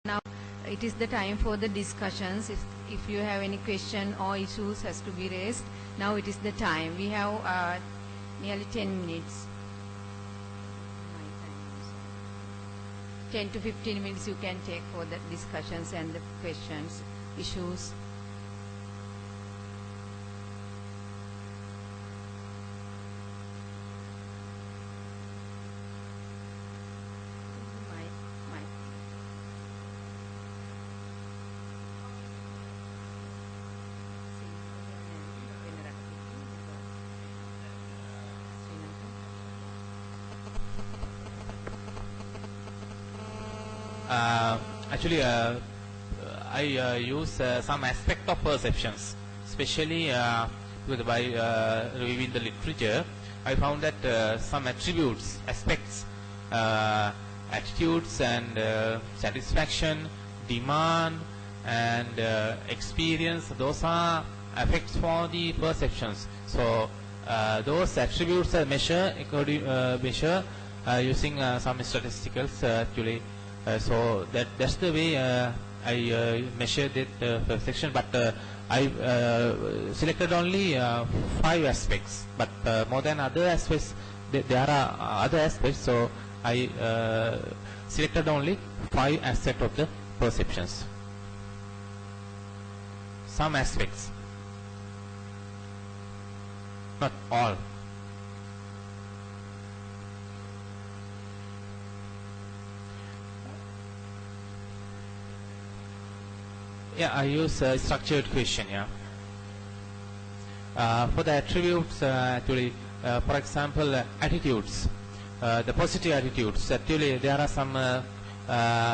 Now it is the time for the discussions. If you have any question or issues has to be raised, now it is the time. We have nearly 10 minutes. 10 to 15 minutes you can take for the discussions and the questions, issues. Actually, I use some aspect of perceptions, especially by reviewing the literature. I found that some attributes, aspects, attitudes and satisfaction, demand and experience, those are effects for the perceptions. So those attributes are measure using some statisticals actually. So that's the way I measured it perception, but I selected only 5 aspects, but more than other aspects, there are other aspects, so I selected only 5 aspects of the perceptions. Some aspects, not all. Yeah, I use structured question. Yeah. For the attributes, actually, for example, attitudes, the positive attitudes. Actually, there are some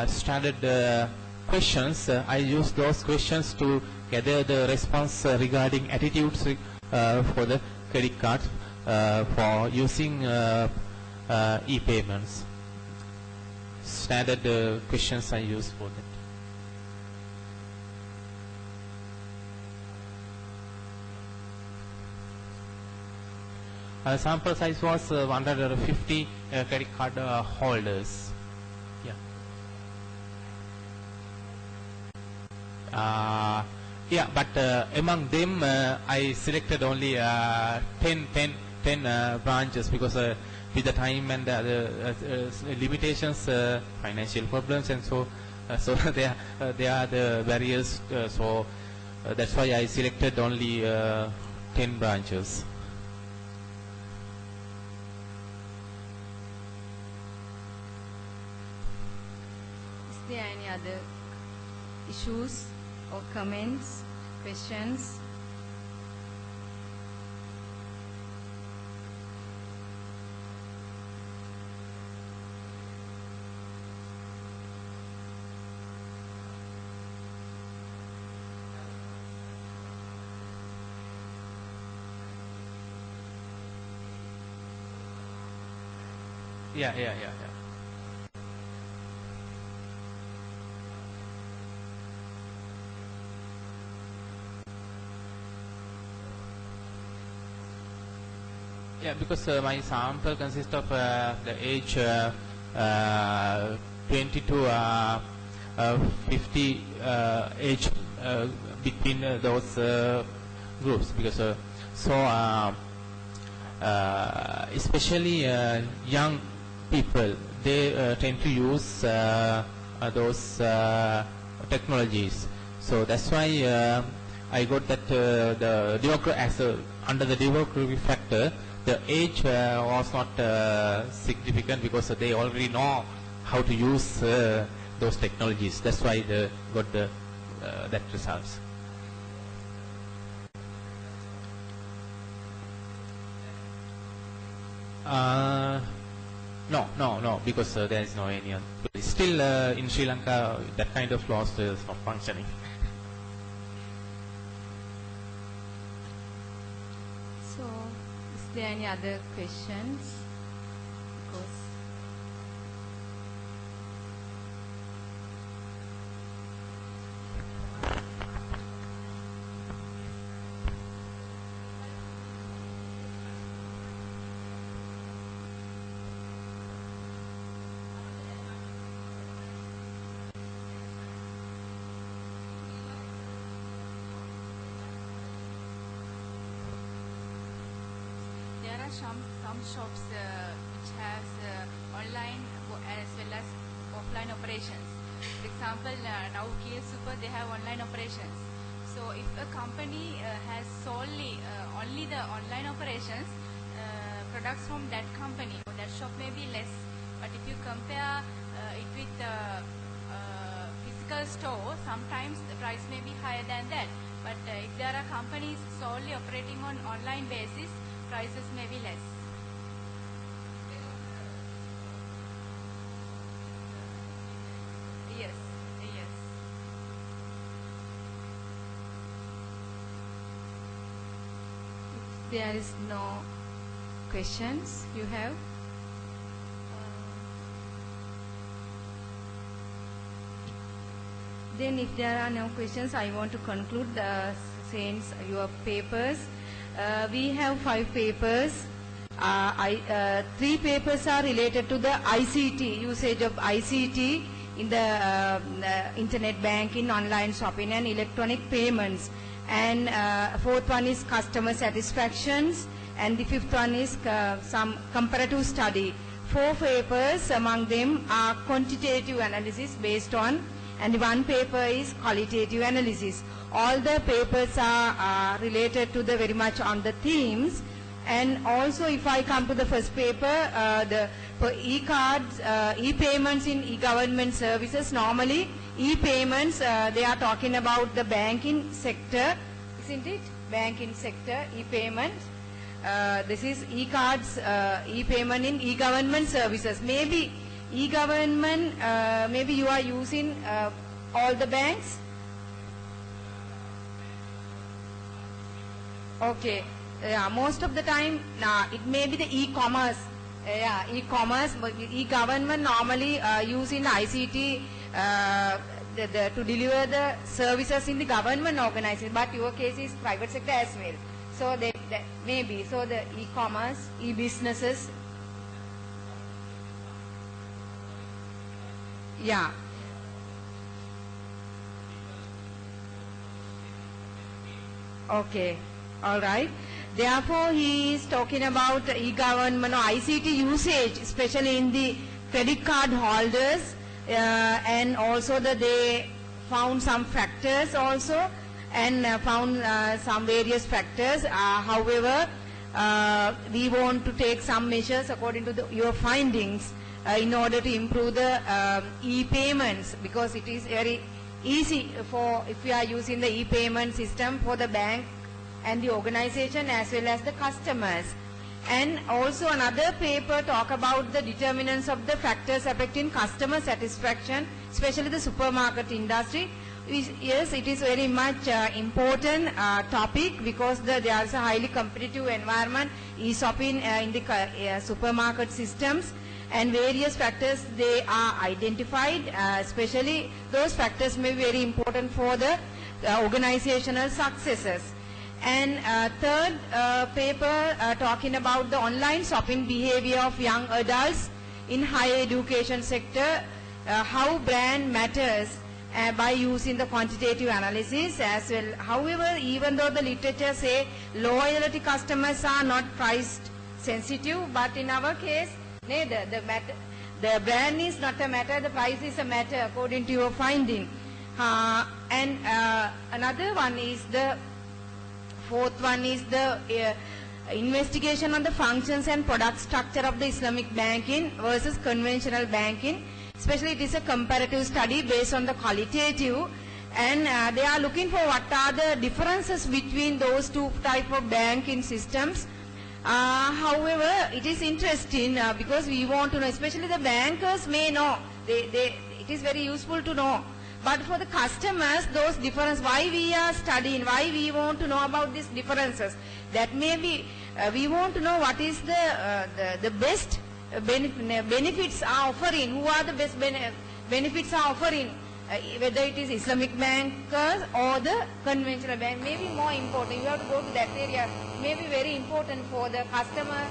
standard questions. I use those questions to gather the response regarding attitudes for the credit card for using e-payments. Standard questions I use for that. Sample size was 150 credit card holders. Yeah. Yeah, but among them I selected only 10 branches because with the time and the limitations, financial problems, and so they are the barriers. So that's why I selected only 10 branches. Is there any other issues or comments, questions? Yeah. Yeah, because my sample consists of the age 20 to 50 age between those groups, because especially young people, they tend to use those technologies. So that's why I got that under the demographic factor, the age was not significant because they already know how to use those technologies. That's why they got that results. No, because there is no any. Still, in Sri Lanka, that kind of laws is not functioning. So, is there any other questions? Because are some shops which has online as well as offline operations. For example, now KL Super, they have online operations. So if a company has solely only the online operations, products from that company or that shop may be less. But if you compare it with physical store, sometimes the price may be higher than that. But if there are companies solely operating on online basis, prices may be less. Yes, yes. There is no questions you have? Then if there are no questions, I want to conclude since your papers. We have 5 papers. 3 papers are related to the ICT, usage of ICT in the internet banking, online shopping and electronic payments. And 4th one is customer satisfactions, and the 5th one is some comparative study. 4 papers among them are quantitative analysis based on, and 1 paper is qualitative analysis. All the papers are related to the very much on the themes. And also if I come to the first paper, for e-cards, e-payments in e-government services, normally e-payments, they are talking about the banking sector, isn't it? Banking sector, e-payments. This is e-cards, e-payment in e-government services. Maybe e-government, maybe you are using all the banks? Okay. Most of the time, it may be the e-commerce. E-commerce, e-government normally using ICT to deliver the services in the government organization, but your case is private sector as well. So they maybe, so the e-commerce, e-businesses. Yeah. Okay. All right. Therefore, he is talking about e-government or ICT usage, especially in the credit card holders, and also that they found some factors also, and found some various factors. However, we want to take some measures according to your findings in order to improve the e-payments, because it is very easy for, if we are using the e-payment system for the bank and the organization as well as the customers. And also another paper talk about the determinants of the factors affecting customer satisfaction, especially the supermarket industry. Yes, it is very much important topic, because there is a highly competitive environment, e-shopping in the supermarket systems, and various factors they are identified, especially those factors may be very important for the organizational successes. And third paper talking about the online shopping behavior of young adults in higher education sector, how brand matters by using the quantitative analysis as well. However, even though the literature say loyalty customers are not priced sensitive, but in our case, neither the brand is not a matter, the price is a matter according to your finding. And another one is the fourth one is the investigation on the functions and product structure of the Islamic banking versus conventional banking. Especially it is a comparative study based on the qualitative, and they are looking for what are the differences between those two type of banking systems. However, it is interesting because we want to know, especially the bankers may know, it is very useful to know. But for the customers, those differences, why we are studying, why we want to know about these differences, that may be, we want to know what is the best benefits are offering, who are the best benefits are offering, whether it is Islamic bankers or the conventional bank, may be more important. You have to go to that area, may be very important for the customer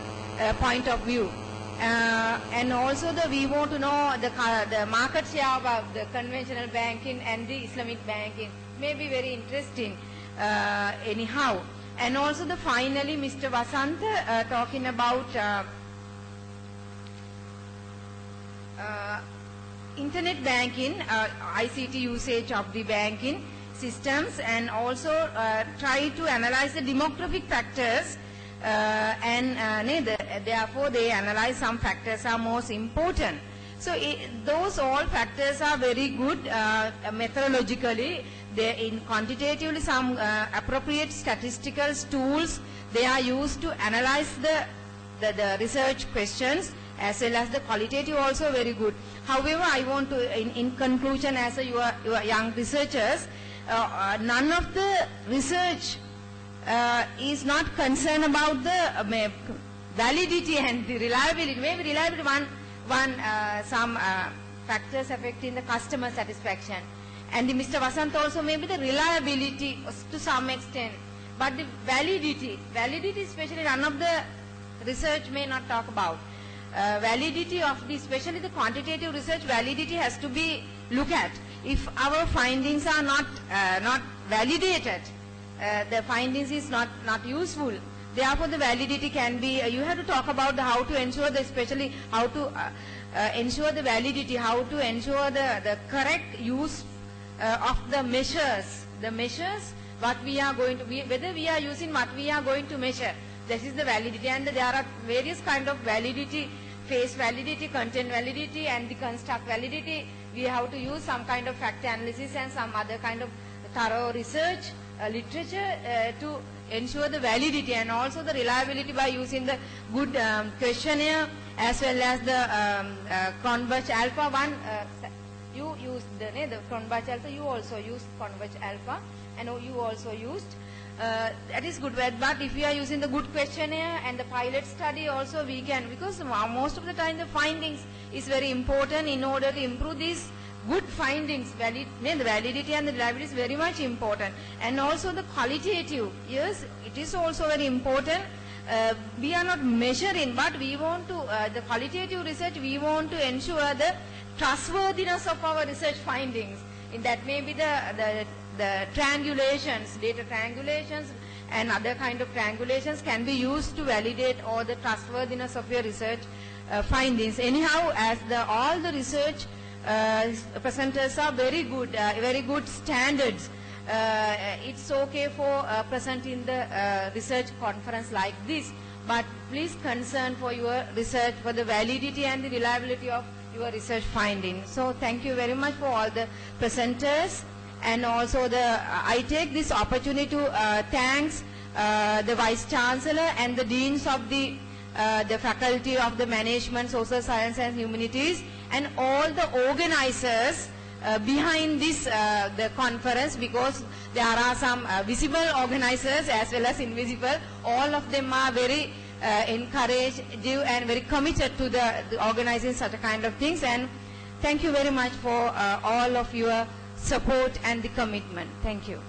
point of view. And also we want to know the market share of the conventional banking and the Islamic banking, may be very interesting anyhow. And also finally Mr. Vasanta talking about internet banking, ICT usage of the banking systems, and also try to analyze the demographic factors, and therefore they analyze some factors are most important. So those all factors are very good methodologically. They in quantitatively some appropriate statistical tools they are used to analyze the research questions, as well as the qualitative also very good. However, I want to, in conclusion, as you are young researchers, none of the research is not concerned about the validity and the reliability. Maybe reliability some factors affecting the customer satisfaction. And Mr. Vasant also maybe the reliability to some extent. But the validity especially none of the research may not talk about. Validity of the, especially the quantitative research, validity has to be looked at. If our findings are not validated, the findings is not useful. Therefore, the validity can be, you have to talk about how to ensure the, especially how to ensure the validity, how to ensure the correct use of the measures. The measures, what we are going to, whether we are using what we are going to measure. This is the validity, and there are various kind of validity, face validity, content validity, and the construct validity. We have to use some kind of fact analysis and some other kind of thorough research, literature to ensure the validity and also the reliability by using the good questionnaire, as well as the Converge Alpha one. You used the Converge Alpha, you also used Converge Alpha, and you also used. That is good, but if we are using the good questionnaire and the pilot study also, we can, because most of the time the findings is very important in order to improve these good findings. The validity and the reliability is very much important, and also the qualitative, yes, it is also very important. We are not measuring, but we want to, the qualitative research, we want to ensure the trustworthiness of our research findings. In that may be the triangulations, data triangulations and other kind of triangulations can be used to validate all the trustworthiness of your research findings. Anyhow, as all the research presenters are very good standards, it's okay for presenting the research conference like this, but please concern for your research, for the validity and the reliability of your research findings. So thank you very much for all the presenters. And also I take this opportunity to thanks the Vice Chancellor and the Deans of the Faculty of the Management, Social Science and Humanities, and all the organizers behind this the conference, because there are some visible organizers as well as invisible. All of them are very encourageable and very committed to the organizing such a kind of things. And thank you very much for all of your support and the commitment. Thank you.